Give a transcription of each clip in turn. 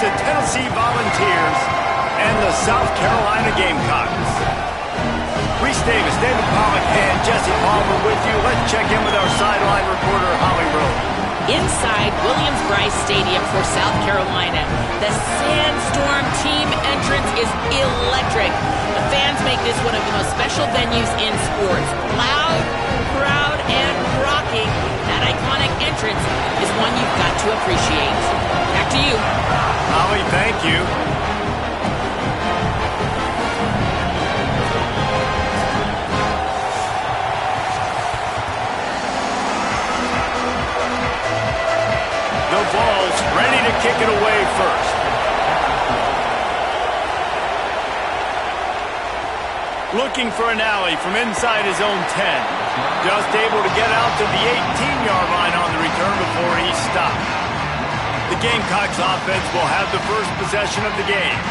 the Tennessee Volunteers and the South Carolina Gamecocks. Reese Davis, David Pollock, and Jesse Palmer with you. Let's check in with our sideline reporter, Holly Rowe. Inside Williams-Brice Stadium for South Carolina, the Sandstorm team entrance is electric. The fans make this one of the most special venues in sports. Loud, proud, and rocking. That iconic entrance is one you've got to appreciate. Back to you. Holly, thank you. The ball's ready to kick it away first. Looking for an alley from inside his own 10. Just able to get out to the 18-yard line on the return before he stopped. The Gamecocks offense will have the first possession of the game.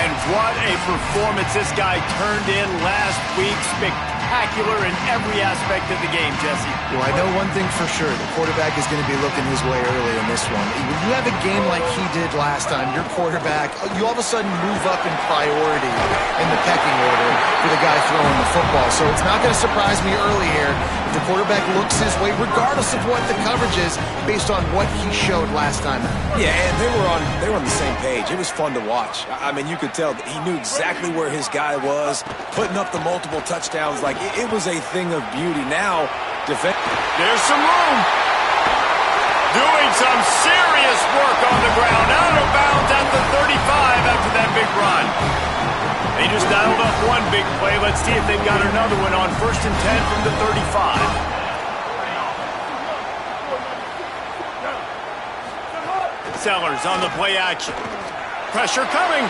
And what a performance this guy turned in last week. Spectacular in every aspect of the game, Jesse. Well, I know one thing for sure. The quarterback is going to be looking his way early in this one. When you have a game like he did last time, your quarterback, you all of a sudden move up in priority in the pecking order for the guy throwing the football. So it's not going to surprise me early here if the quarterback looks his way, regardless of what the coverage is, based on what he showed last time out. Yeah, and they were on the same page. It was fun to watch. I mean, you could tell that he knew exactly where his guy was, putting up the multiple touchdowns. Like, it was a thing of beauty. Now, there's some room. Doing some serious work on the ground. Out of bounds at the 35 after that big run. They just dialed up one big play. Let's see if they've got another one on 1st and 10 from the 35. Sellers on the play action. Pressure coming.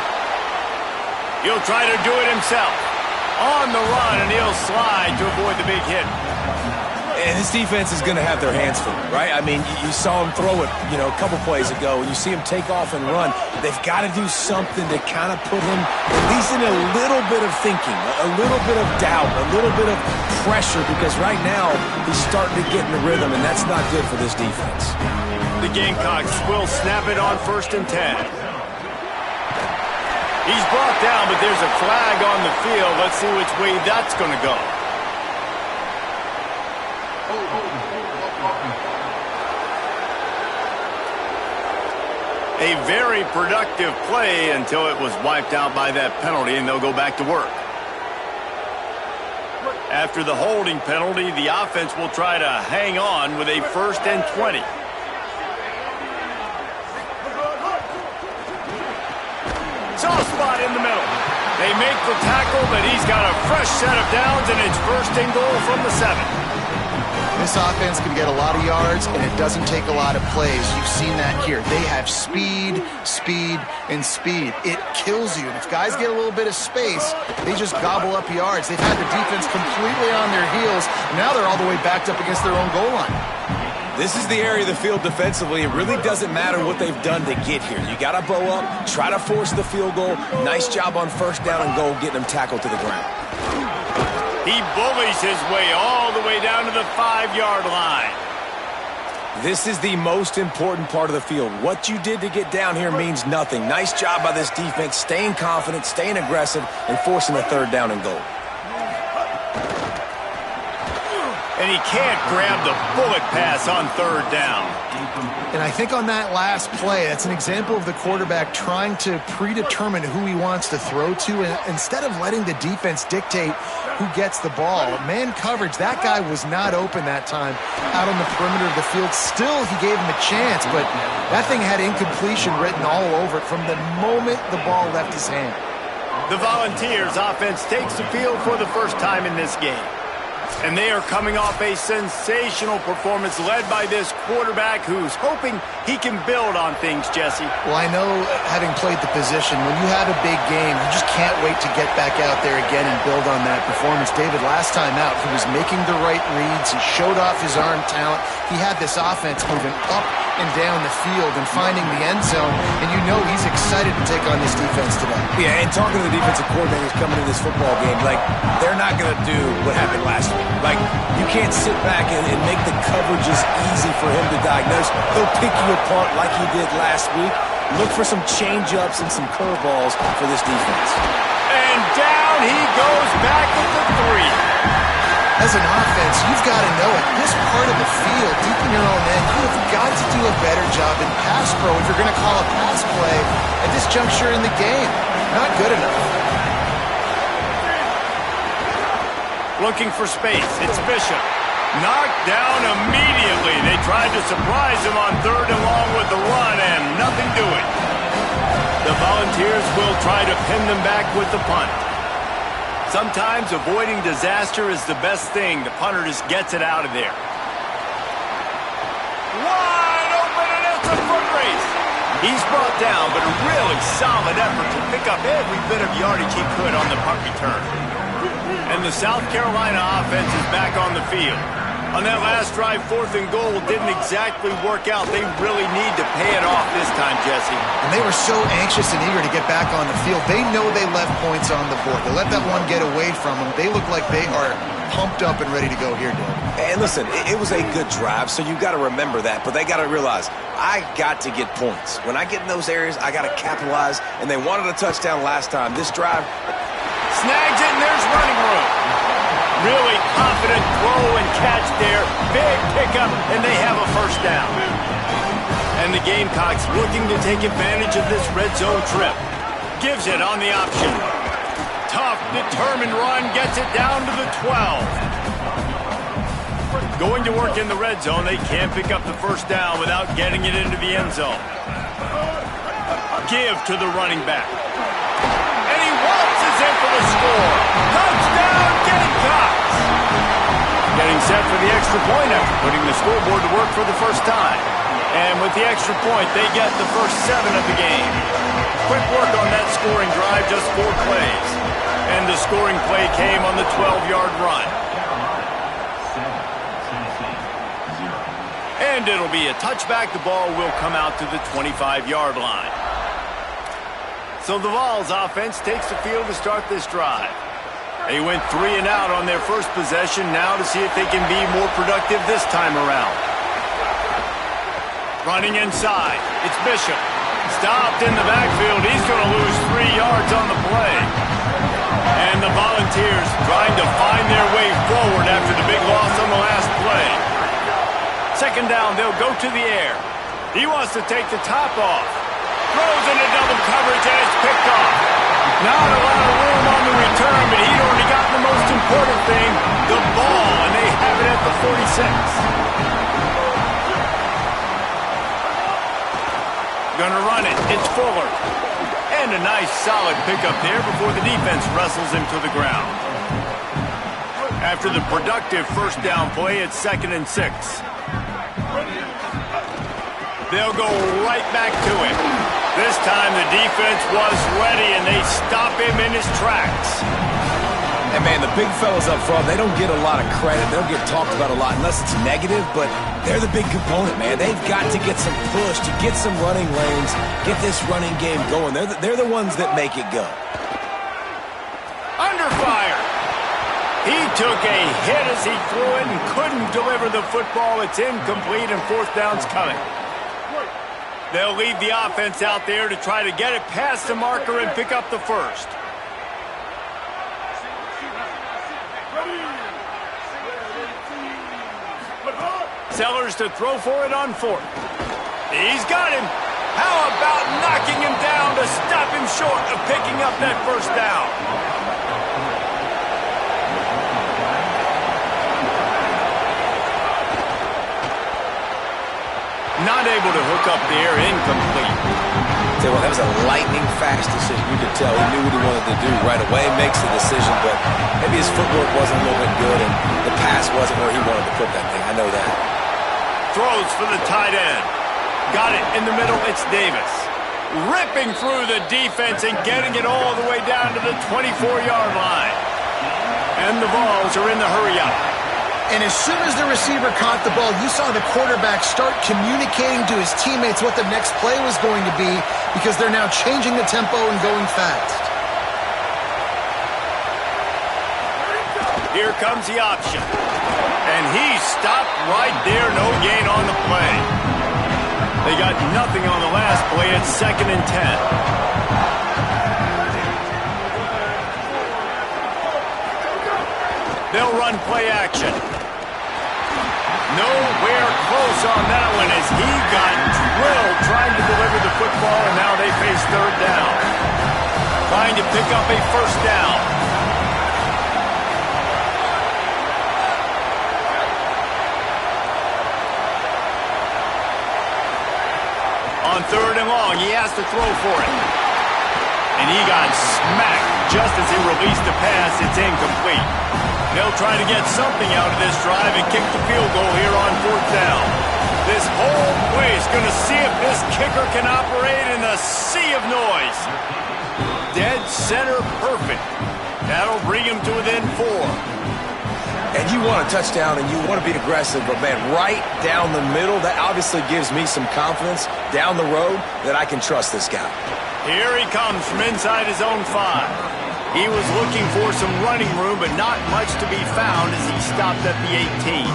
He'll try to do it himself. On the run, and he'll slide to avoid the big hit. And this defense is going to have their hands full, right? I mean, you saw him throw it, a couple plays ago. When you see him take off and run, they've got to do something to kind of put him at least in a little bit of thinking, a little bit of doubt, a little bit of pressure, because right now he's starting to get in the rhythm, and that's not good for this defense. The Gamecocks will snap it on 1st and 10. He's brought down, but there's a flag on the field. Let's see which way that's going to go. A very productive play until it was wiped out by that penalty, and they'll go back to work. After the holding penalty, the offense will try to hang on with a 1st and 20. Soft spot in the middle. They make the tackle, but he's got a fresh set of downs, and it's 1st and goal from the 7. This offense can get a lot of yards, and it doesn't take a lot of plays. You've seen that here. They have speed, speed, and speed. It kills you. And if guys get a little bit of space, they just gobble up yards. They've had the defense completely on their heels, and now they're all the way backed up against their own goal line. This is the area of the field defensively. It really doesn't matter what they've done to get here. You got to bow up, try to force the field goal. Nice job on 1st down and goal, getting them tackled to the ground. He bullies his way all the way down to the 5-yard line. This is the most important part of the field. What you did to get down here means nothing. Nice job by this defense, staying confident, staying aggressive, and forcing a 3rd down and goal. And he can't grab the bullet pass on 3rd down. And I think on that last play, that's an example of the quarterback trying to predetermine who he wants to throw to, and instead of letting the defense dictate who gets the ball. Man coverage, that guy was not open that time out on the perimeter of the field. Still, he gave him a chance, but that thing had incompletion written all over it from the moment the ball left his hand. The Volunteers offense takes the field for the first time in this game. And they are coming off a sensational performance led by this quarterback who's hoping he can build on things, Jesse. Well, I know, having played the position, when you have a big game, you just can't wait to get back out there again and build on that performance. David, last time out, he was making the right reads. He showed off his arm talent. He had this offense moving up and down the field and finding the end zone, and you know he's excited to take on this defense today. Yeah, and talking to the defensive coordinators coming into this football game, like, they're not going to do what happened last week. Like, you can't sit back and make the coverages easy for him to diagnose. He'll pick you apart like he did last week. Look for some change-ups and some curveballs for this defense. And down he goes back at the 3. As an offense, you've got to know at this part of the field, deep in your own end, you have got to do a better job in pass pro if you're going to call a pass play at this juncture in the game. Not good enough. Looking for space. It's Bishop. Knocked down immediately. They tried to surprise him on 3rd and long with the run, and nothing doing. The Volunteers will try to pin them back with the punt. Sometimes avoiding disaster is the best thing. The punter just gets it out of there. Wide open, and it's a foot race. He's brought down, but a really solid effort to pick up every bit of yardage he could on the punt return. And the South Carolina offense is back on the field. On that last drive, 4th and goal didn't exactly work out. They really need to pay it off this time, Jesse. And they were so anxious and eager to get back on the field. They know they left points on the board. They let that one get away from them. They look like they are pumped up and ready to go here, Doug. And listen, it was a good drive, so you got to remember that. But they got to realize, I got to get points. When I get in those areas, I got to capitalize. And they wanted a touchdown last time. This drive... Snags it, and there's running room. Really confident throw and catch there. Big pickup, and they have a first down. And the Gamecocks looking to take advantage of this red zone trip. Gives it on the option. Tough, determined run, gets it down to the 12. Going to work in the red zone, they can't pick up the first down without getting it into the end zone. Give to the running back. And he waltzes in for the score. Touchdown, Gamecocks! Getting set for the extra point after putting the scoreboard to work for the first time. And with the extra point, they get the first 7 of the game. Quick work on that scoring drive, just 4 plays. And the scoring play came on the 12-yard run. And it'll be a touchback. The ball will come out to the 25-yard line. So the Vols offense takes the field to start this drive. They went 3 and out on their first possession, now to see if they can be more productive this time around. Running inside, it's Bishop. Stopped in the backfield, he's going to lose 3 yards on the play. And the Volunteers trying to find their way forward after the big loss on the last play. Second down, they'll go to the air. He wants to take the top off. Throws into double coverage, and it's picked off. Not a lot of room on the return, but he'd already gotten the most important thing, the ball, and they have it at the 46. Gonna run it. It's Fuller. And a nice solid pickup there before the defense wrestles him to the ground. After the productive first down play, it's 2nd and 6. They'll go right back to it. This time the defense was ready, and they stop him in his tracks. And, man, the big fellas up front, they don't get a lot of credit. They'll get talked about a lot unless it's negative, but they're the big component, man. They've got to get some push, to get some running lanes, get this running game going. They're the ones that make it go. Under fire. He took a hit as he threw it and couldn't deliver the football. It's incomplete, and 4th down's coming. They'll leave the offense out there to try to get it past the marker and pick up the first. Sellers to throw for it on 4th. He's got him. How about knocking him down to stop him short of picking up that first down? Not able to hook up there, incomplete. Tell you what, that was a lightning-fast decision. You could tell he knew what he wanted to do right away, makes the decision, but maybe his footwork wasn't a little bit good, and the pass wasn't where he wanted to put that thing. I know that. Throws for the tight end. Got it in the middle, it's Davis. Ripping through the defense and getting it all the way down to the 24-yard line. And the Vols are in the hurry-up. And as soon as the receiver caught the ball, you saw the quarterback start communicating to his teammates what the next play was going to be, because they're now changing the tempo and going fast. Here comes the option. And he stopped right there, no gain on the play. They got nothing on the last play. It's 2nd and 10. They'll run play action. Nowhere close on that one as he got drilled trying to deliver the football, and now they face 3rd down. Trying to pick up a 1st down. On 3rd and long, he has to throw for it. And he got smacked just as he released the pass. It's incomplete. They'll try to get something out of this drive and kick the field goal here on 4th down. This whole place going to see if this kicker can operate in a sea of noise. Dead center perfect. That'll bring him to within 4. And you want a touchdown and you want to be aggressive, but man, right down the middle, that obviously gives me some confidence down the road that I can trust this guy. Here he comes from inside his own 5. He was looking for some running room, but not much to be found as he stopped at the 18.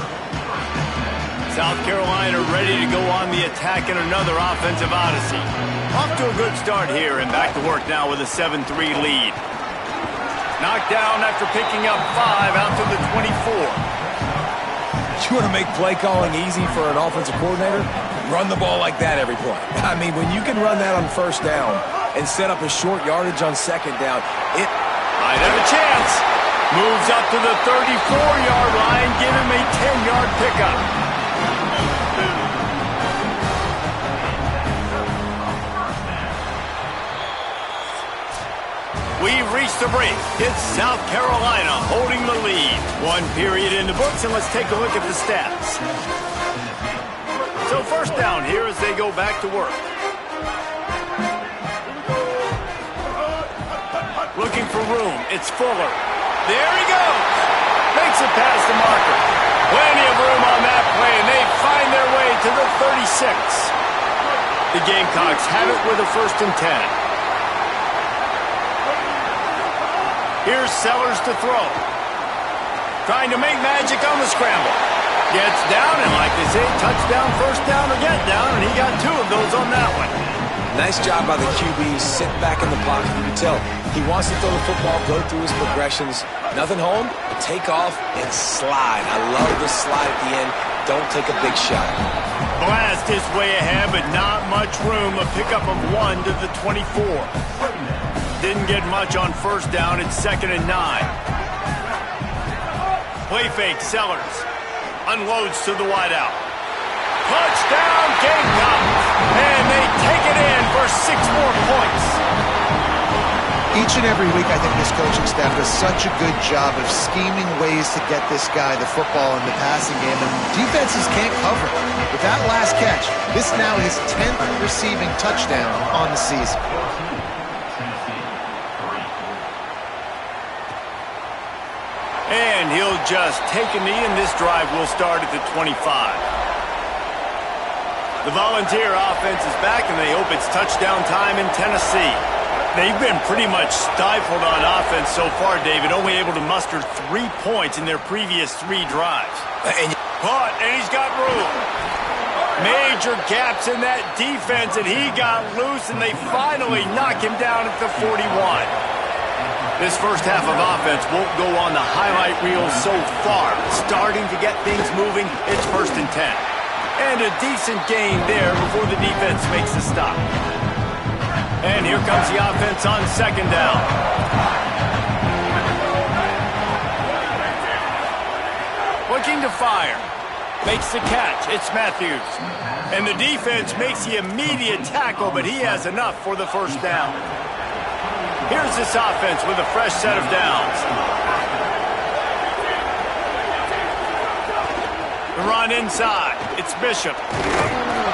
South Carolina ready to go on the attack in another offensive odyssey. Off to a good start here and back to work now with a 7-3 lead. Knocked down after picking up 5 out to the 24. You want to make play calling easy for an offensive coordinator? Run the ball like that every play. I mean, when you can run that on 1st down and set up a short yardage on 2nd down, it might have a chance. Moves up to the 34-yard line, give him a 10-yard pickup. We've reached the break. It's South Carolina holding the lead. 1 period in the books, and let's take a look at the stats. So 1st down here as they go back to work. Looking for room. It's Fuller. There he goes. Makes it past the marker. Plenty of room on that play, and they find their way to the 36. The Gamecocks have it with a 1st and 10. Here's Sellers to throw. Trying to make magic on the scramble. Gets down, and like they say, touchdown, 1st down, or get down, and he got 2 of those on that one. Nice job by the QB. Sit back in the pocket. You can tell he wants to throw the football, go through his progressions. Nothing home, take off and slide. I love the slide at the end. Don't take a big shot. Blast his way ahead, but not much room. A pickup of 1 to the 24. Didn't get much on 1st down. It's 2nd and 9. Play fake, Sellers. Unloads to the wideout. Touchdown, Gamecocks! And they take it in for 6 more points. Each and every week, I think this coaching staff does such a good job of scheming ways to get this guy the football in the passing game, and defenses can't cover it. With that last catch, this now his 10th receiving touchdown on the season. And he'll just take a knee, and this drive will start at the 25. The Volunteer offense is back, and they hope it's touchdown time in Tennessee. They've been pretty much stifled on offense so far, David, only able to muster 3 points in their previous 3 drives. Caught, and he's got room. Major gaps in that defense, and he got loose, and they finally knock him down at the 41. This first half of offense won't go on the highlight reel so far. Starting to get things moving, it's 1st and 10. And a decent gain there before the defense makes the stop. And here comes the offense on 2nd down. Looking to fire. Makes the catch. It's Matthews. And the defense makes the immediate tackle, but he has enough for the 1st down. Here's this offense with a fresh set of downs. The run inside. It's Bishop.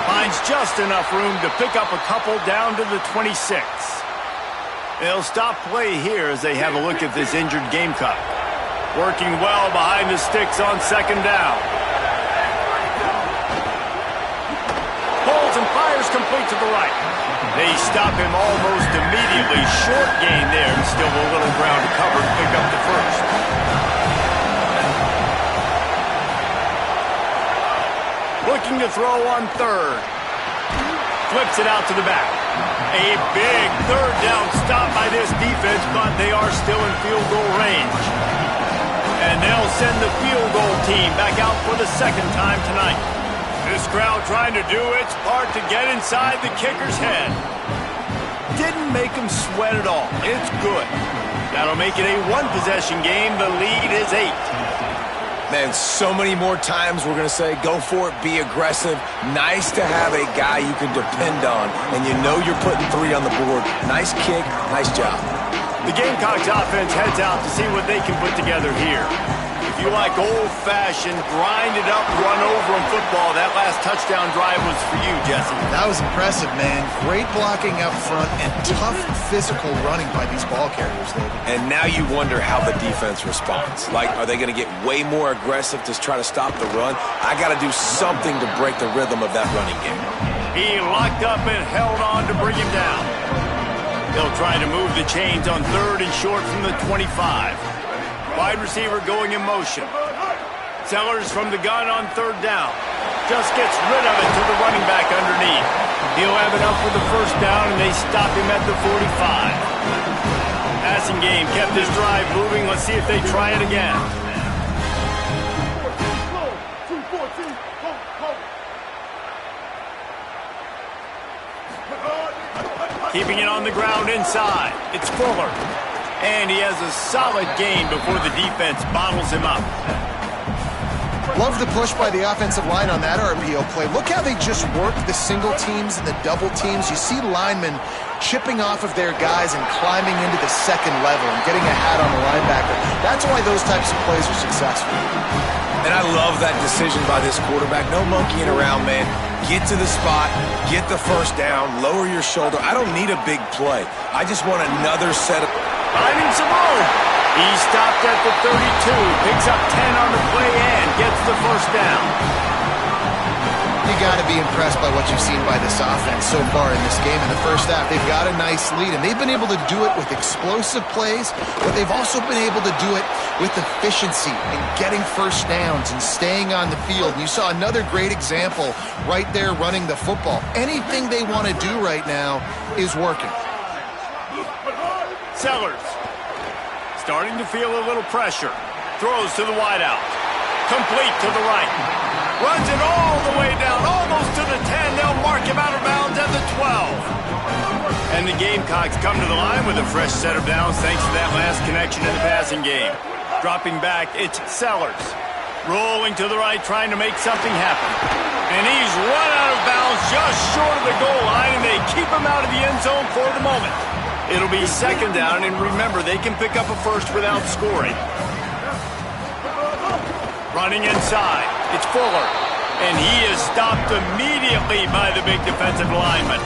Finds just enough room to pick up a couple down to the 26. They'll stop play here as they have a look at this injured Gamecock. Working well behind the sticks on 2nd down. Pulls and fires complete to the right. They stop him almost immediately. Short gain there, and still a little ground to cover to pick up the 1st. Looking to throw on 3rd. flips it out to the back. A big third down stop by this defense, but they are still in field goal range. And they'll send the field goal team back out for the second time tonight. This crowd trying to do its part to get inside the kicker's head. Didn't make him sweat at all. It's good. That'll make it a one-possession game. The lead is 8. Man, so many more times we're going to say, go for it, be aggressive. Nice to have a guy you can depend on, and you know you're putting 3 on the board. Nice kick, nice job. The Gamecocks offense heads out to see what they can put together here. If you like old-fashioned, grind-it-up, run-over-'em football, that last touchdown drive was for you, Jesse. That was impressive, man. Great blocking up front and tough physical running by these ball carriers, David. And now you wonder how the defense responds. Like, are they going to get way more aggressive to try to stop the run? I got to do something to break the rhythm of that running game. He locked up and held on to bring him down. They'll try to move the chains on 3rd and short from the 25. Wide receiver going in motion. Sellers from the gun on 3rd down. Just gets rid of it to the running back underneath. He'll have enough for the first down, and they stop him at the 45. Passing game kept this drive moving. Let's see if they try it again. Keeping it on the ground inside. It's Fuller. And he has a solid gain before the defense bottles him up. Love the push by the offensive line on that RPO play. Look how they just work the single teams and the double teams. You see linemen chipping off of their guys and climbing into the second level and getting a hat on the linebacker. That's why those types of plays are successful. And I love that decision by this quarterback. No monkeying around, man. Get to the spot, get the first down, lower your shoulder. I don't need a big play. I just want another set of... Finding some room. He stopped at the 32, picks up 10 on the play and gets the first down. You got to be impressed by what you've seen by this offense so far in this game. In the first half, they've got a nice lead, and they've been able to do it with explosive plays, but they've also been able to do it with efficiency and getting first downs and staying on the field. And you saw another great example right there running the football. Anything they want to do right now is working. Sellers starting to feel a little pressure. Throws to the wideout. Complete to the right. Runs it all the way down, almost to the 10. They'll mark him out of bounds at the 12. And the Gamecocks come to the line with a fresh set of downs thanks to that last connection in the passing game. Dropping back, it's Sellers. Rolling to the right, trying to make something happen. And he's run out of bounds just short of the goal line, and they keep him out of the end zone for the moment. It'll be second down, and remember, they can pick up a first without scoring. Running inside, it's Fuller. And he is stopped immediately by the big defensive lineman.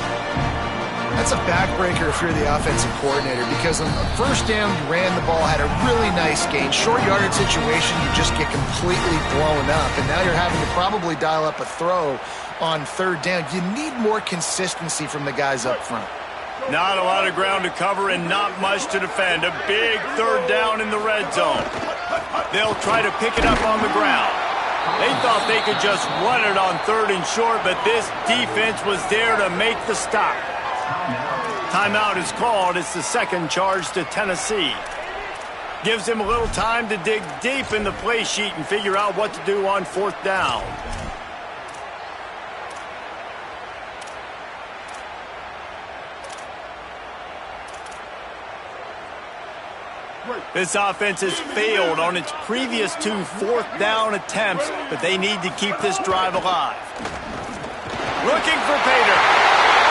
That's a backbreaker if you're the offensive coordinator, because on the first down, you ran the ball, had a really nice gain. Short yardage situation, you just get completely blown up. And now you're having to probably dial up a throw on 3rd down. You need more consistency from the guys up front. Not a lot of ground to cover and not much to defend. A big 3rd down in the red zone. They'll try to pick it up on the ground. They thought they could just run it on 3rd and short, but this defense was there to make the stop. Timeout is called. It's the second charge to Tennessee. Gives him a little time to dig deep in the play sheet and figure out what to do on 4th down. This offense has failed on its previous 2 4th down attempts, but they need to keep this drive alive. Looking for Pater.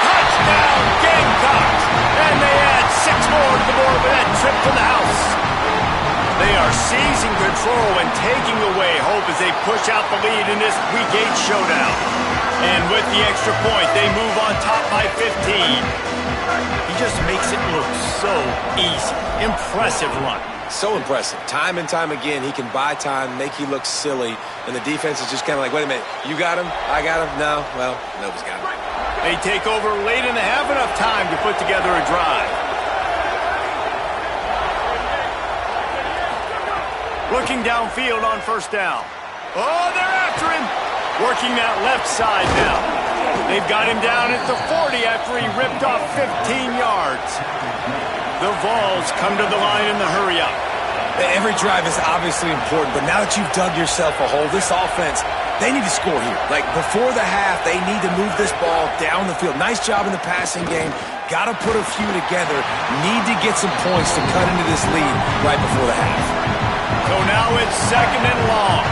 Touchdown, Gamecocks! And they add 6 more to the board with that trip to the house. They are seizing control and taking away hope as they push out the lead in this Week 8 showdown. And with the extra point, they move on top by 15. He just makes it look so easy. Impressive run. So impressive. Time and time again, he can buy time, make you look silly, and the defense is just kind of like, wait a minute, you got him? I got him? No? Well, nobody's got him. They take over late in the half, enough time to put together a drive. Looking downfield on 1st down. Oh, they're after him. Working that left side now. They've got him down at the 40 after he ripped off 15 yards. The Vols come to the line in the hurry-up. Every drive is obviously important, but now that you've dug yourself a hole, this offense, they need to score here. Like, before the half, they need to move this ball down the field. Nice job in the passing game. Got to put a few together. Need to get some points to cut into this lead right before the half. So now it's 2nd and long.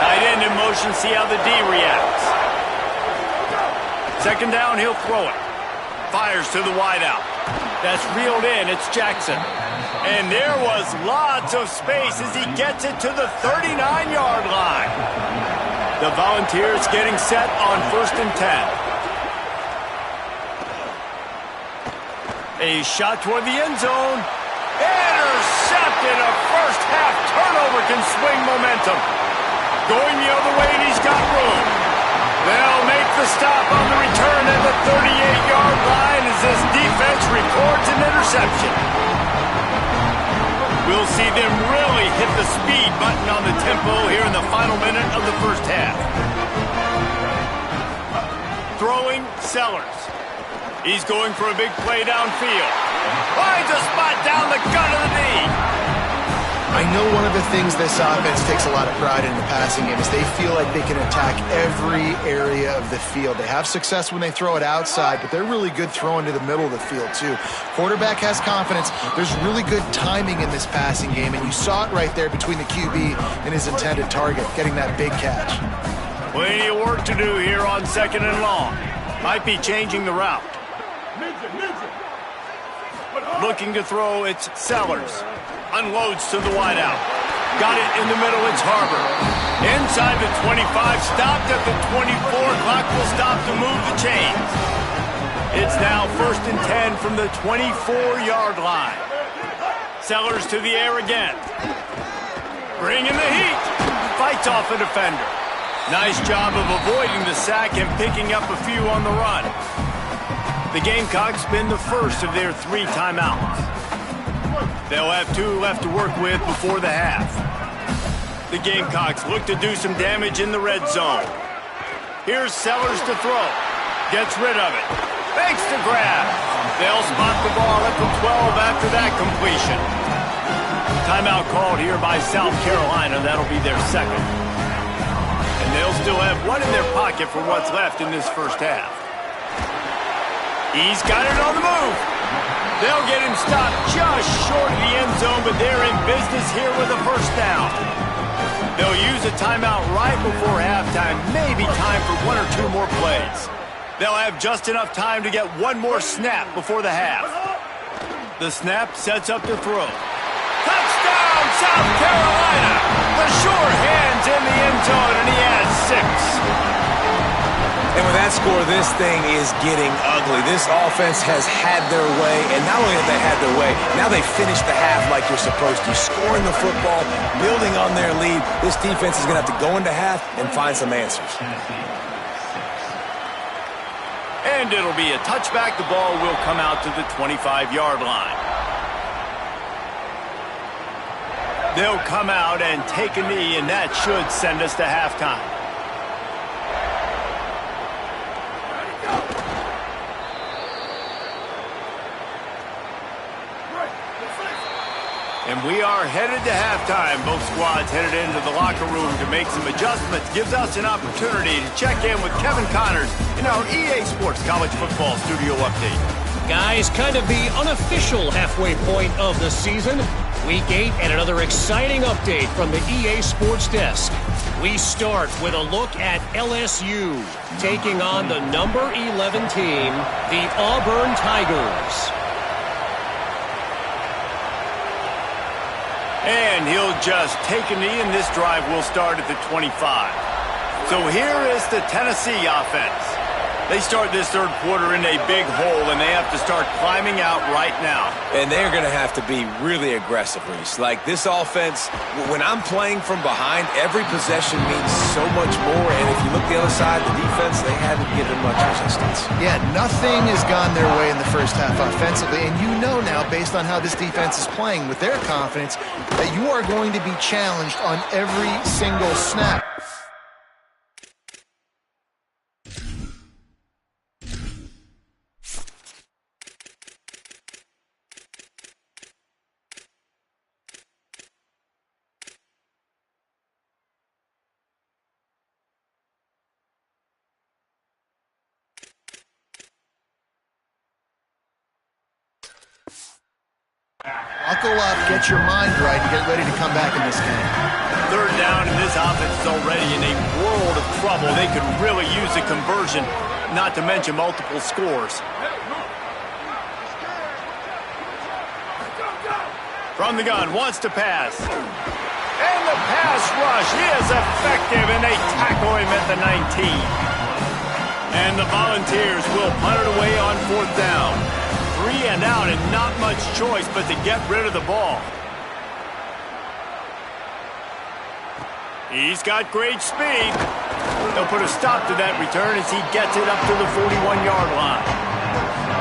Tight end in motion, see how the D reacts. 2nd down, he'll throw it. Fires to the wideout. That's reeled in, it's Jackson. And there was lots of space as he gets it to the 39-yard line. The Volunteers getting set on 1st and 10. A shot toward the end zone. Intercepted. A first-half turnover can swing momentum. Going the other way, and he's got room. They'll make the stop on the return at the 38-yard line as this defense records an interception. We'll see them really hit the speed button on the tempo here in the final minute of the first half. Throwing, Sellers. He's going for a big play downfield. Finds a spot down the gut of the knee. I know one of the things this offense takes a lot of pride in the passing game is they feel like they can attack every area of the field. They have success when they throw it outside, but they're really good throwing to the middle of the field too. Quarterback has confidence. There's really good timing in this passing game, and you saw it right there between the QB and his intended target, getting that big catch. Plenty of work to do here on 2nd and long. Might be changing the route. Looking to throw, it's Sellers. Unloads to the wideout. Got it in the middle, it's Harbor. Inside the 25, stopped at the 24. Clock will stop to move the chains. It's now 1st and 10 from the 24-yard line. Sellers to the air again. Bringing the heat. Fights off a defender. Nice job of avoiding the sack and picking up a few on the run. The Gamecocks spin the first of their 3 timeouts. They'll have 2 left to work with before the half. The Gamecocks look to do some damage in the red zone. Here's Sellers to throw. Gets rid of it. Fakes to grab. They'll spot the ball at the 12 after that completion. Timeout called here by South Carolina. That'll be their 2nd. And they'll still have 1 in their pocket for what's left in this first half. He's got it on the move. They'll get him stopped just short of the end zone, but they're in business here with a first down. They'll use a timeout right before halftime, maybe time for 1 or 2 more plays. They'll have just enough time to get 1 more snap before the half. The snap sets up the throw. Touchdown, South Carolina! The sure hands in the end zone, and he has 6. And with that score, this thing is getting ugly. This offense has had their way, and not only have they had their way, now they finished the half like you're supposed to, scoring the football, building on their lead. This defense is going to have to go into half and find some answers. And it'll be a touchback. The ball will come out to the 25-yard line. They'll come out and take a knee, and that should send us to halftime. And we are headed to halftime. Both squads headed into the locker room to make some adjustments. Gives us an opportunity to check in with Kevin Connors in our EA Sports College Football Studio Update. Guys, kind of the unofficial halfway point of the season. Week 8 and another exciting update from the EA Sports Desk. We start with a look at LSU taking on the number 11 team, the Auburn Tigers. And he'll just take a knee, and this drive will start at the 25. So here is the Tennessee offense. They start this third quarter in a big hole, and they have to start climbing out right now. And they're going to have to be really aggressive, Reese. Like, this offense, when I'm playing from behind, every possession means so much more. And if you look the other side, the defense, they haven't given much resistance. Yeah, nothing has gone their way in the first half offensively. And you know now, based on how this defense is playing with their confidence, that you are going to be challenged on every single snap. Buckle up, get your mind right, and get ready to come back in this game. Third down, and this offense is already in a world of trouble. They could really use a conversion, not to mention multiple scores. From the gun, wants to pass. And the pass rush is effective, and they tackle him at the 19. And the Volunteers will punt it away on fourth down. 3 and out, and not much choice but to get rid of the ball. He's got great speed. They'll put a stop to that return as he gets it up to the 41-yard line.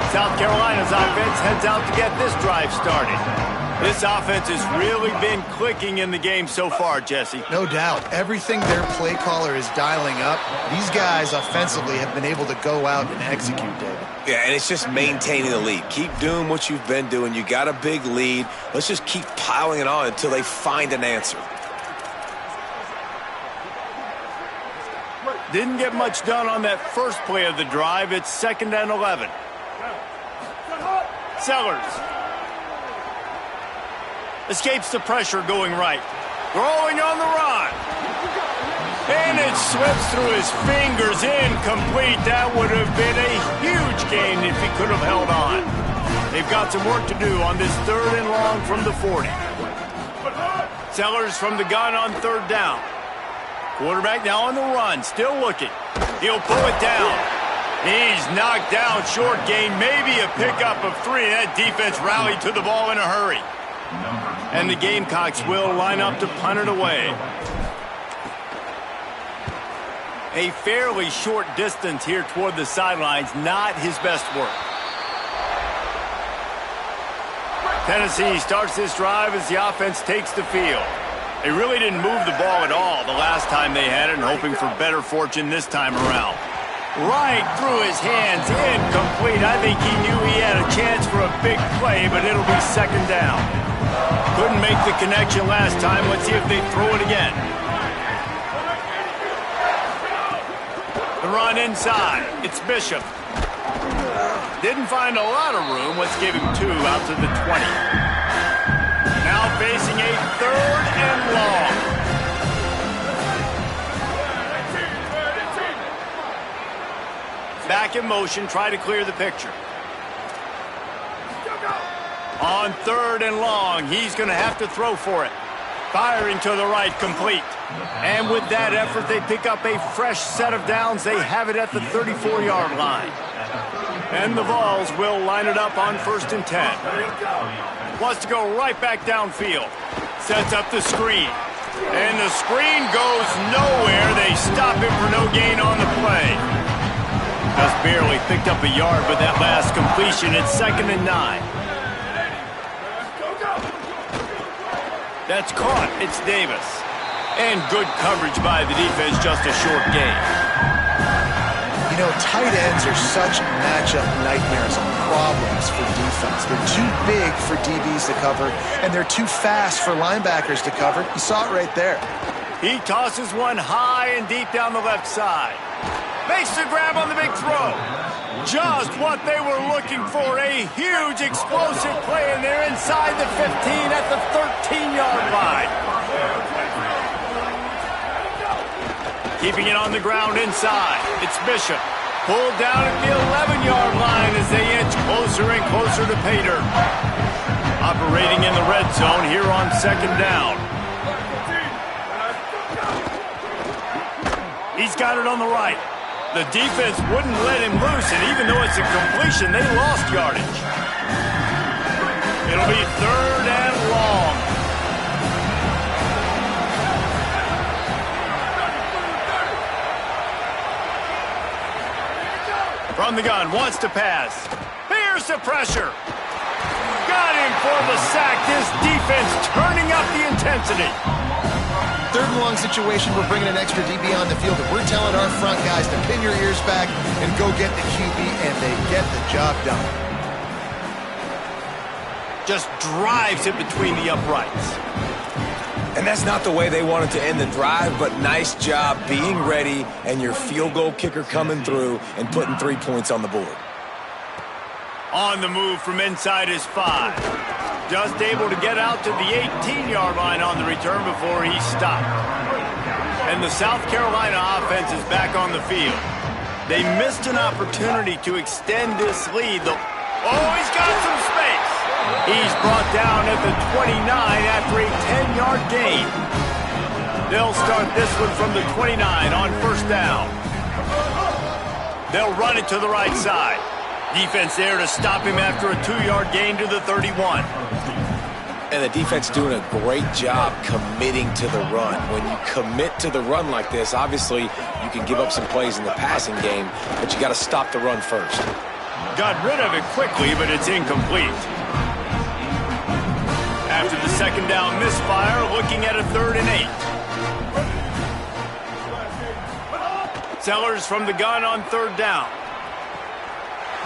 South Carolina's offense heads out to get this drive started. This offense has really been clicking in the game so far, Jesse. No doubt. Everything their play caller is dialing up, these guys offensively have been able to go out and execute, David. Yeah, and it's just maintaining the lead. Keep doing what you've been doing. You got a big lead. Let's just keep piling it on until they find an answer. Didn't get much done on that first play of the drive. It's 2nd and 11. Sellers escapes the pressure going right. Throwing on the run. And it slips through his fingers, incomplete. That would have been a huge gain if he could have held on. They've got some work to do on this 3rd and long from the 40. Sellers from the gun on 3rd down. Quarterback now on the run, still looking. He'll pull it down. He's knocked down, short gain, maybe a pickup of 3. That defense rallied to the ball in a hurry. And the Gamecocks will line up to punt it away. A fairly short distance here toward the sidelines, not his best work. Tennessee starts this drive as the offense takes the field. They really didn't move the ball at all the last time they had it, and hoping for better fortune this time around. Right through his hands, incomplete. I think he knew he had a chance for a big play, but it'll be 2nd down. Couldn't make the connection last time. Let's see if they throw it again. The run inside. It's Bishop. Didn't find a lot of room. Let's give him 2 out to the 20. Now facing a 3rd and long. Back in motion, try to clear the picture. On 3rd and long, he's going to have to throw for it. Firing to the right, complete. And with that effort, they pick up a fresh set of downs. They have it at the 34-yard line. And the Vols will line it up on 1st and 10. Wants to go right back downfield. Sets up the screen. And the screen goes nowhere. They stop him for no gain on the play. Just barely picked up a yard with that last completion. It's 2nd and 9. That's caught. It's Davis. And good coverage by the defense, just a short gain. You know, tight ends are such matchup nightmares and problems for defense. They're too big for DBs to cover, and they're too fast for linebackers to cover. You saw it right there. He tosses one high and deep down the left side. Makes the grab on the big throw. Just what they were looking for. A huge explosive play, and they're inside the 15 at the 13-yard line. Keeping it on the ground inside. It's Bishop. Pulled down at the 11-yard line as they inch closer and closer to pay dirt. Operating in the red zone here on 2nd down. He's got it on the right. The defense wouldn't let him loose, and even though it's a completion, they lost yardage. It'll be 3rd and long. From the gun, wants to pass. Here's the pressure. Got him for the sack. This defense turning up the intensity. 3rd and long situation, we're bringing an extra DB on the field, and we're telling our front guys to pin your ears back and go get the QB, and they get the job done. Just drives it between the uprights. And that's not the way they wanted to end the drive, but nice job being ready and your field goal kicker coming through and putting 3 points on the board. On the move from inside his 5. Just able to get out to the 18-yard line on the return before he stopped. And the South Carolina offense is back on the field. They missed an opportunity to extend this lead. Oh, he's got some space. He's brought down at the 29 after a 10-yard gain. They'll start this one from the 29 on 1st down. They'll run it to the right side. Defense there to stop him after a 2-yard gain to the 31. And the defense doing a great job committing to the run. When you commit to the run like this, obviously you can give up some plays in the passing game, but you got to stop the run first. Got rid of it quickly, but it's incomplete. After the 2nd down misfire, looking at a 3rd and 8. Sellers from the gun on 3rd down.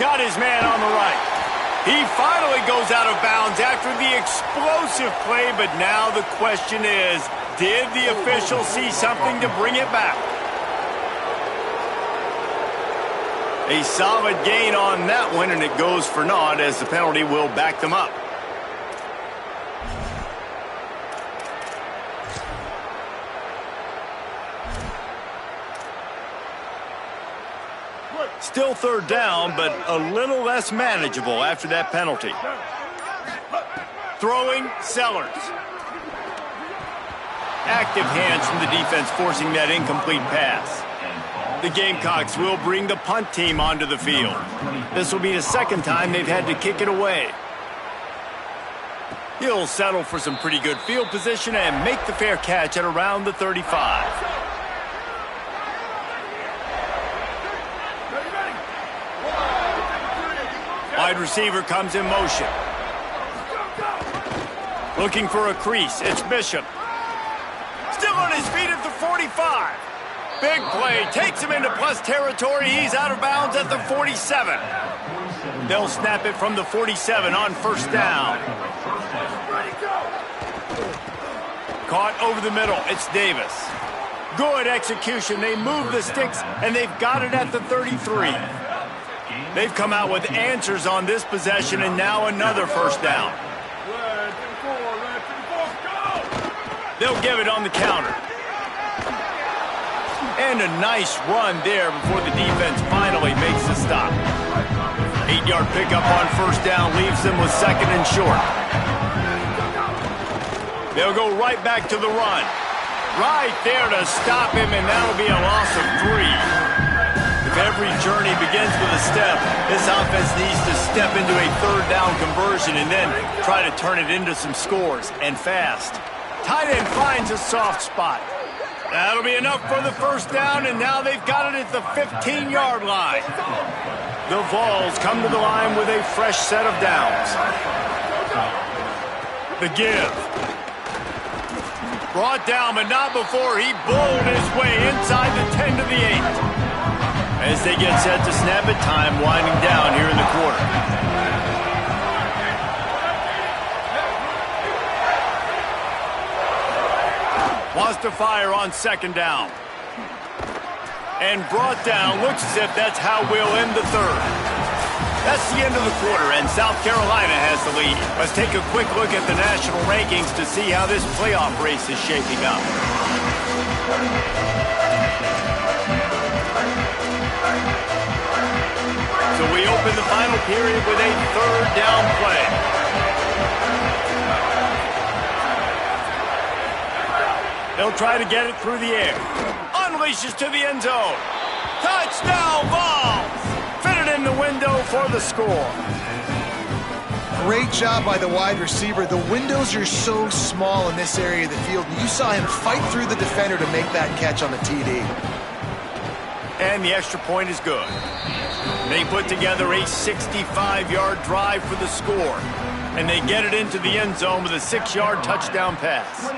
Got his man on the right. He finally goes out of bounds after the explosive play, but now the question is, did the official see something to bring it back? A solid gain on that one, and it goes for naught as the penalty will back them up. Still 3rd down, but a little less manageable after that penalty. Throwing, Sellers. Active hands from the defense forcing that incomplete pass. The Gamecocks will bring the punt team onto the field. This will be the 2nd time they've had to kick it away. He'll settle for some pretty good field position and make the fair catch at around the 35. Wide receiver comes in motion. Looking for a crease. It's Bishop. Still on his feet at the 45. Big play. Takes him into plus territory. He's out of bounds at the 47. They'll snap it from the 47 on 1st down. Caught over the middle. It's Davis. Good execution. They move the sticks, and they've got it at the 33. They've come out with answers on this possession, and now another 1st down. They'll give it on the counter. And a nice run there before the defense finally makes the stop. 8-yard pickup on 1st down leaves them with 2nd and short. They'll go right back to the run. Right there to stop him, and that'll be a loss of 3. Every journey begins with a step. This offense needs to step into a 3rd down conversion and then try to turn it into some scores, and fast. Tight end finds a soft spot. That'll be enough for the 1st down, and now they've got it at the 15-yard line. The Vols come to the line with a fresh set of downs. The give. Brought down, but not before he bowled his way inside the 10 to the 8. As they get set to snap it, time winding down here in the quarter. Wants to fire on 2nd down. And brought down. Looks as if that's how we'll end the 3rd. That's the end of the quarter, and South Carolina has the lead. Let's take a quick look at the national rankings to see how this playoff race is shaping up. So we open the final period with a 3rd down play. They'll try to get it through the air. Unleashes to the end zone. Touchdown! for the score. Great job by the wide receiver. The windows are so small in this area of the field. You saw him fight through the defender to make that catch on the TD. And the extra point is good. They put together a 65-yard drive for the score. And they get it into the end zone with a 6-yard touchdown pass.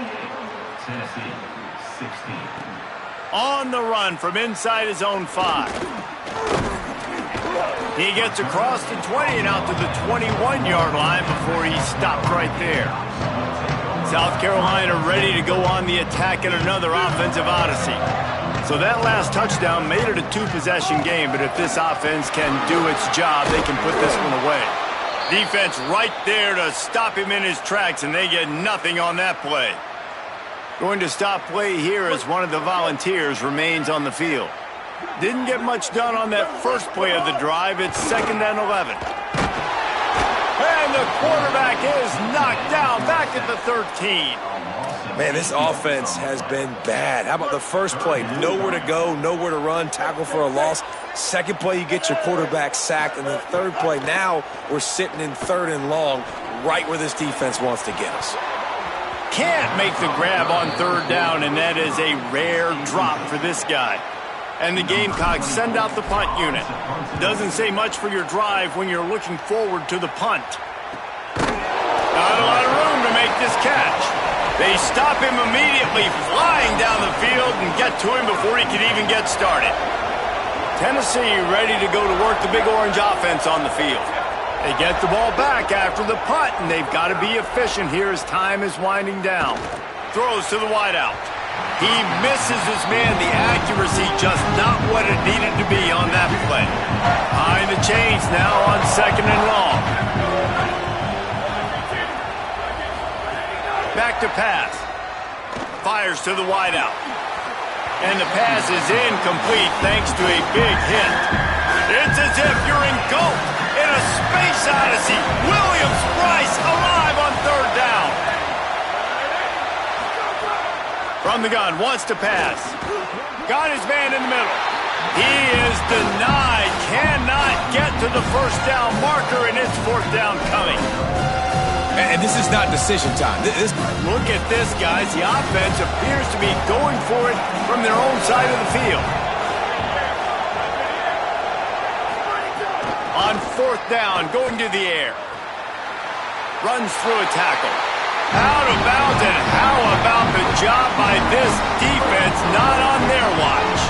On the run from inside his own 5. He gets across the 20 and out to the 21-yard line before he stopped right there. South Carolina ready to go on the attack in another offensive odyssey. So that last touchdown made it a 2-possession game, but if this offense can do its job, they can put this one away. Defense right there to stop him in his tracks, and they get nothing on that play. Going to stop play here as one of the Volunteers remains on the field. Didn't get much done on that first play of the drive. It's 2nd and 11. And the quarterback is knocked down back at the 13. Man, this offense has been bad. How about the first play? Nowhere to go, nowhere to run, tackle for a loss. Second play, you get your quarterback sacked. And the third play, now we're sitting in 3rd and long, right where this defense wants to get us. Can't make the grab on 3rd down, and that is a rare drop for this guy. And the Gamecocks send out the punt unit. Doesn't say much for your drive when you're looking forward to the punt. Not a lot of room to make this catch. They stop him immediately, flying down the field and get to him before he can even get started. Tennessee ready to go to work the Big Orange offense on the field. They get the ball back after the punt, and they've got to be efficient here as time is winding down. Throws to the wideout. He misses his man. The accuracy just not what it needed to be on that play. Behind the chains now on 2nd and long. Back to pass. Fires to the wideout. And the pass is incomplete thanks to a big hit. It's as if you're engulfed in a space odyssey. Williams-Brice alive on 3rd down. From the gun, wants to pass. Got his man in the middle. He is denied. Cannot get to the 1st down marker, and it's 4th down coming. And this is not decision time. Look at this, guys. The offense appears to be going for it from their own side of the field. On 4th down, going to the air. Runs through a tackle. Out of bounds, and how about the job by this defense not on their watch?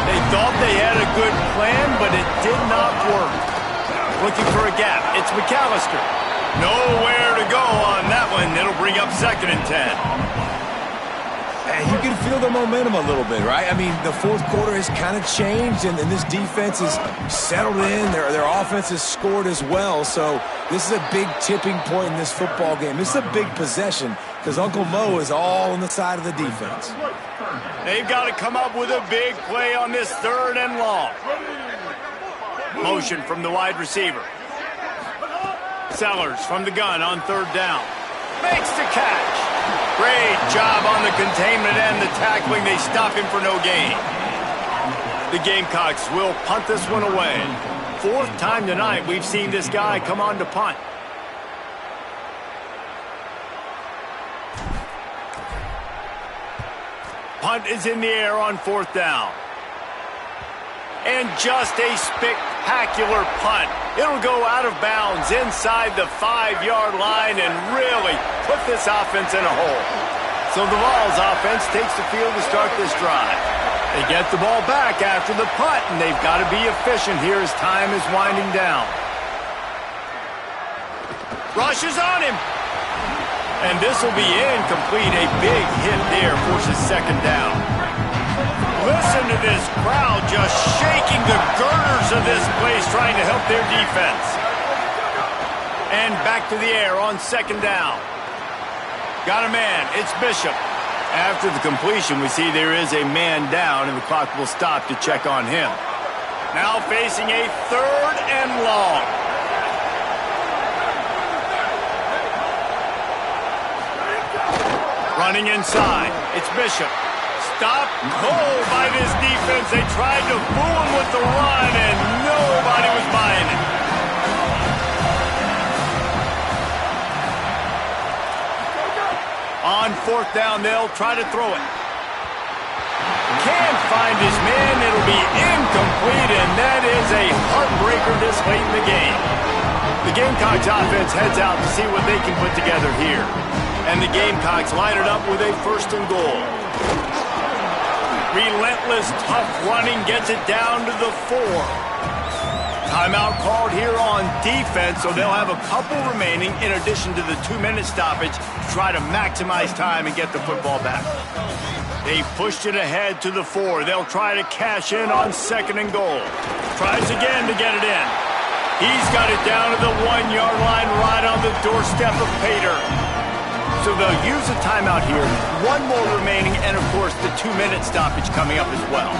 They thought they had a good plan, but it did not work. Looking for a gap. It's McAllister. Nowhere to go on that one. It'll bring up 2nd and 10. And you can feel the momentum a little bit, right? I mean, the 4th quarter has kind of changed, and this defense is settled in. Their offense has scored as well. So this is a big tipping point in this football game. This is a big possession because Uncle Mo is all on the side of the defense. They've got to come up with a big play on this 3rd and long. Motion from the wide receiver. Sellers from the gun on 3rd down. Makes the catch. Great job on the containment and the tackling. They stop him for no gain. The Gamecocks will punt this one away. 4th time tonight we've seen this guy come on to punt. Punt is in the air on 4th down. And just a spectacular punt. It'll go out of bounds inside the 5-yard line and really put this offense in a hole. So the Vols offense takes the field to start this drive. They get the ball back after the punt, and they've got to be efficient here as time is winding down. Rushes on him. And this will be incomplete. A big hit there forces 2nd down. Listen to this crowd just shaking the girders of this place trying to help their defense. And back to the air on 2nd down. Got a man. It's Bishop. After the completion, we see there is a man down, and the clock will stop to check on him. Now facing a 3rd and long. Running inside. It's Bishop. Stopped cold by this defense. They tried to fool him with the run, and nobody was buying it. fourth down, they'll try to throw it. Can't find his man. It'll be incomplete, and that is a heartbreaker this late in the game. The Gamecocks offense heads out to see what they can put together here. And the Gamecocks line it up with a 1st and goal. Relentless, tough running gets it down to the 4. Timeout called here on defense, so they'll have a couple remaining in addition to the 2-minute stoppage to try to maximize time and get the football back. They pushed it ahead to the 4. They'll try to cash in on 2nd and goal. Tries again to get it in. He's got it down to the 1-yard line right on the doorstep of Pater. So they'll use a timeout here. 1 more remaining, and of course the 2-minute stoppage coming up as well.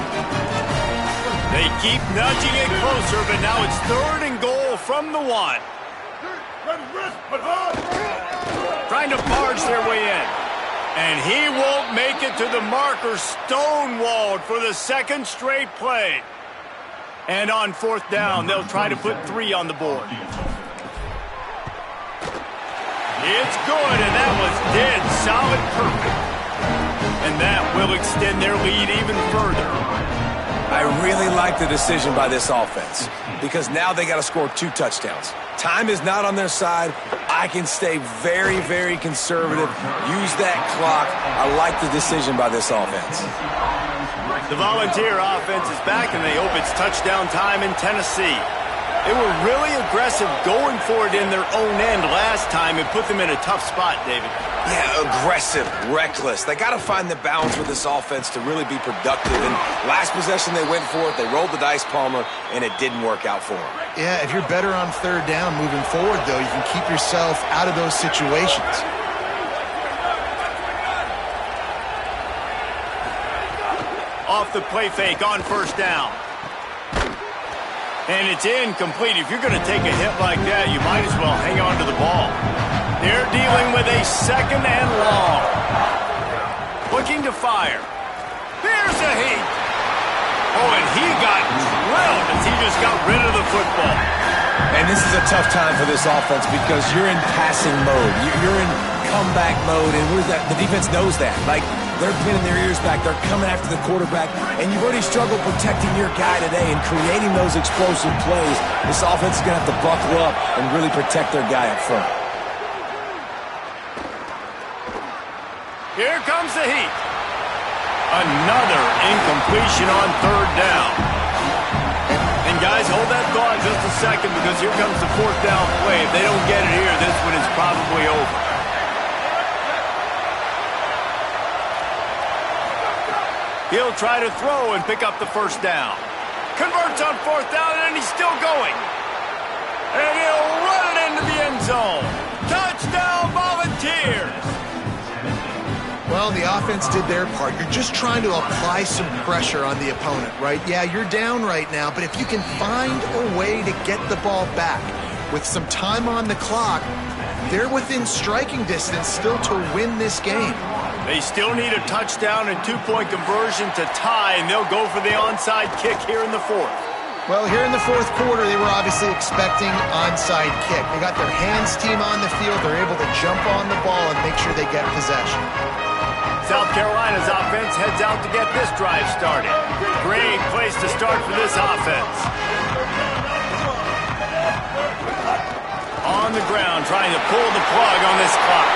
They keep nudging it closer, but now it's 3rd and goal from the 1. Trying to barge their way in. And he won't make it to the marker, stonewalled for the 2nd straight play. And on 4th down, they'll try to put 3 on the board. It's good, and that was dead solid perfect. And that will extend their lead even further. I really like the decision by this offense because now they got to score 2 touchdowns. Time is not on their side. I can stay very, very conservative. Use that clock. I like the decision by this offense. The Volunteer offense is back, and they hope it's touchdown time in Tennessee. They were really aggressive going for it in their own end last time and put them in a tough spot, David. Yeah, aggressive, reckless. They got to find the balance with this offense to really be productive. And last possession they went for it. They rolled the dice, Palmer, and it didn't work out for them. Yeah, if you're better on 3rd down moving forward, though, you can keep yourself out of those situations. Off the play fake on 1st down. And it's incomplete. If you're going to take a hit like that, you might as well hang on to the ball. They're dealing with a 2nd and long. Looking to fire. There's a heat. Oh, and he got drilled as he just got rid of the football. And this is a tough time for this offense because you're in passing mode. You're in comeback mode, and the defense knows that. Like, they're pinning their ears back. They're coming after the quarterback, and you've already struggled protecting your guy today and creating those explosive plays. This offense is going to have to buckle up and really protect their guy up front. Here comes the heat. Another incompletion on 3rd down. And guys, hold that thought just a second because here comes the 4th down play. If they don't get it here, this one is probably over. He'll try to throw and pick up the 1st down. Converts on 4th down, and he's still going. And he'll run it into the end zone. Touchdown, Volunteers! Well, the offense did their part. You're just trying to apply some pressure on the opponent, right? Yeah, you're down right now, but if you can find a way to get the ball back with some time on the clock, they're within striking distance still to win this game. They still need a touchdown and 2-point conversion to tie, and they'll go for the onside kick here in the 4th. Well, here in the 4th quarter, they were obviously expecting onside kick. They got their hands team on the field. They're able to jump on the ball and make sure they get possession. South Carolina's offense heads out to get this drive started. Great place to start for this offense. On the ground, trying to pull the plug on this clock.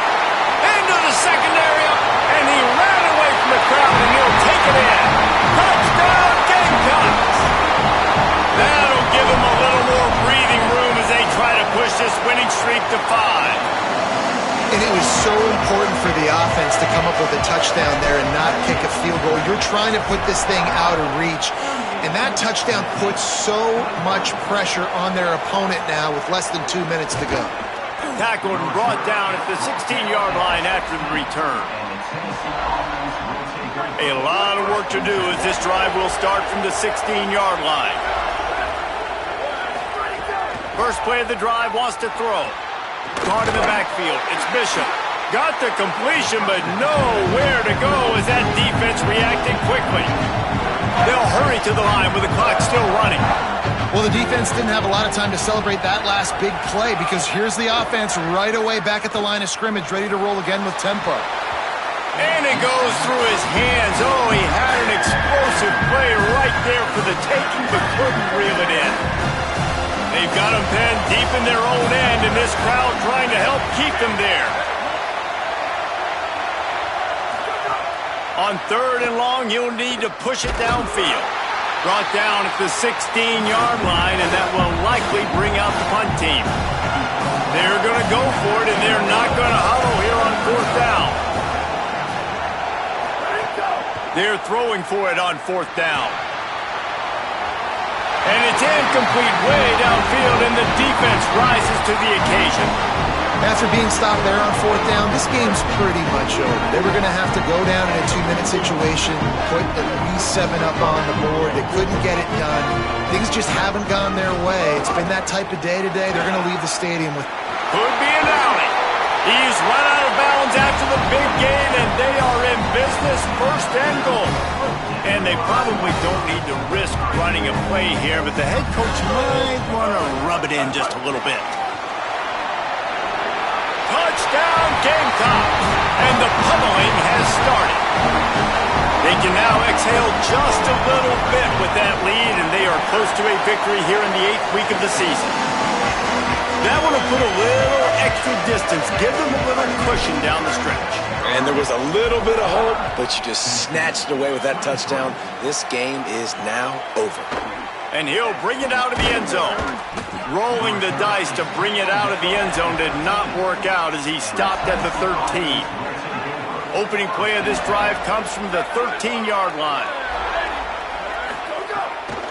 Into the secondary, and he ran away from the crowd, and he'll take it in. Touchdown, Gamecocks! That'll give him a little more breathing room as they try to push this winning streak to 5. And it was so important for the offense to come up with a touchdown there and not kick a field goal. You're trying to put this thing out of reach. And that touchdown puts so much pressure on their opponent now with less than 2 minutes to go. Tackled and brought down at the 16-yard line after the return. A lot of work to do as this drive will start from the 16-yard line. First play of the drive, wants to throw. Caught in the backfield. It's Bishop. Got the completion, but nowhere to go as that defense reacted quickly. They'll hurry to the line with the clock still running. Well, the defense didn't have a lot of time to celebrate that last big play because here's the offense right away back at the line of scrimmage, ready to roll again with tempo. And it goes through his hands. Oh, he had an explosive play right there for the taking, but couldn't reel it in. They've got him pinned deep in their own end, and this crowd trying to help keep them there. On 3rd and long, you'll need to push it downfield. Brought down at the 16-yard line, and that will likely bring out the punt team. They're going to go for it, and they're not going to huddle here on 4th down. They're throwing for it on 4th down. And it's incomplete way downfield, and the defense rises to the occasion. After being stopped there on 4th down, this game's pretty much over. They were going to have to go down in a 2-minute situation, put at least 7 up on the board. They couldn't get it done. Things just haven't gone their way. It's been that type of day today. They're going to leave the stadium with... Could be an alley. He's run out of bounds after the big gain, and they are in business, 1st and goal. And they probably don't need to risk running a play here, but the head coach might want to rub it in just a little bit. Touchdown, Gamecocks! And the pummeling has started. They can now exhale just a little bit with that lead, and they are close to a victory here in the 8th week of the season. That would have put a little extra distance, give them a little cushion down the stretch. And there was a little bit of hope, but you just snatched it away with that touchdown. This game is now over. And he'll bring it out of the end zone. Rolling the dice to bring it out of the end zone did not work out as he stopped at the 13. Opening play of this drive comes from the 13-yard line.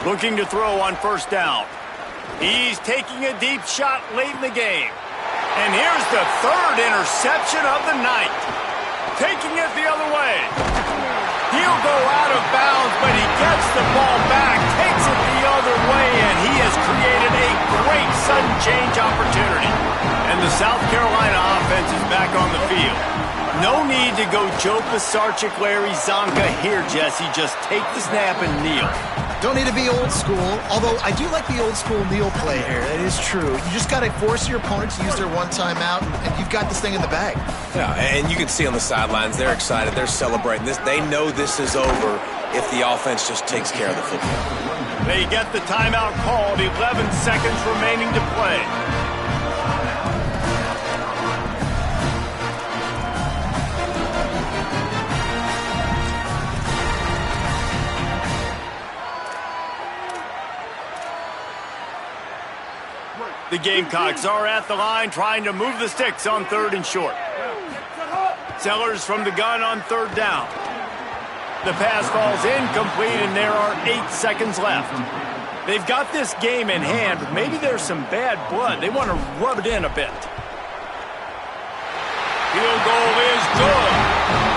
Looking to throw on 1st down. He's taking a deep shot late in the game. And here's the 3rd interception of the night. Taking it the other way. He'll go out of bounds, but he gets the ball back, takes it the other way, and he has created a great sudden change opportunity. And the South Carolina offense is back on the field. No need to go Joe Pisarcik, Larry Zonka here, Jesse. Just take the snap and kneel. Don't need to be old school, although I do like the old school kneel play here. That is true. You just got to force your opponent to use their one-time out, and you've got this thing in the bag. Yeah, and you can see on the sidelines, they're excited. They're celebrating this. They know this is over if the offense just takes care of the football. They get the timeout called. 11 seconds remaining to play. The Gamecocks are at the line trying to move the sticks on 3rd and short. Sellers from the gun on 3rd down. The pass falls incomplete, and there are 8 seconds left. They've got this game in hand, but maybe there's some bad blood. They want to rub it in a bit. Field goal is good,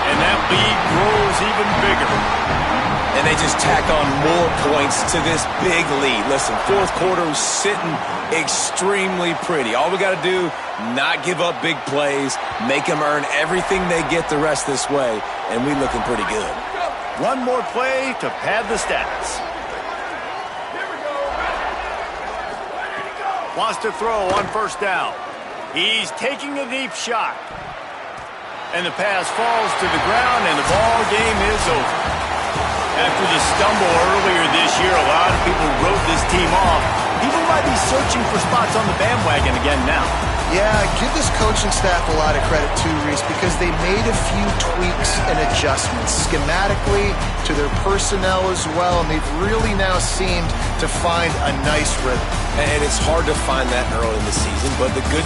and that lead grows even bigger. And they just tack on more points to this big lead. Listen, 4th quarter was sitting extremely pretty. All we got to do, not give up big plays, make them earn everything they get the rest this way, and we looking pretty good. One more play to pad the stats. Wants to throw on 1st down. He's taking a deep shot. And the pass falls to the ground, and the ball game is over. After the stumble earlier this year, a lot of people wrote this team off. People might be searching for spots on the bandwagon again now. Yeah, give this coaching staff a lot of credit too, Reese, because they made a few tweaks and adjustments schematically to their personnel as well, and they've really now seemed to find a nice rhythm. And it's hard to find that early in the season, but the good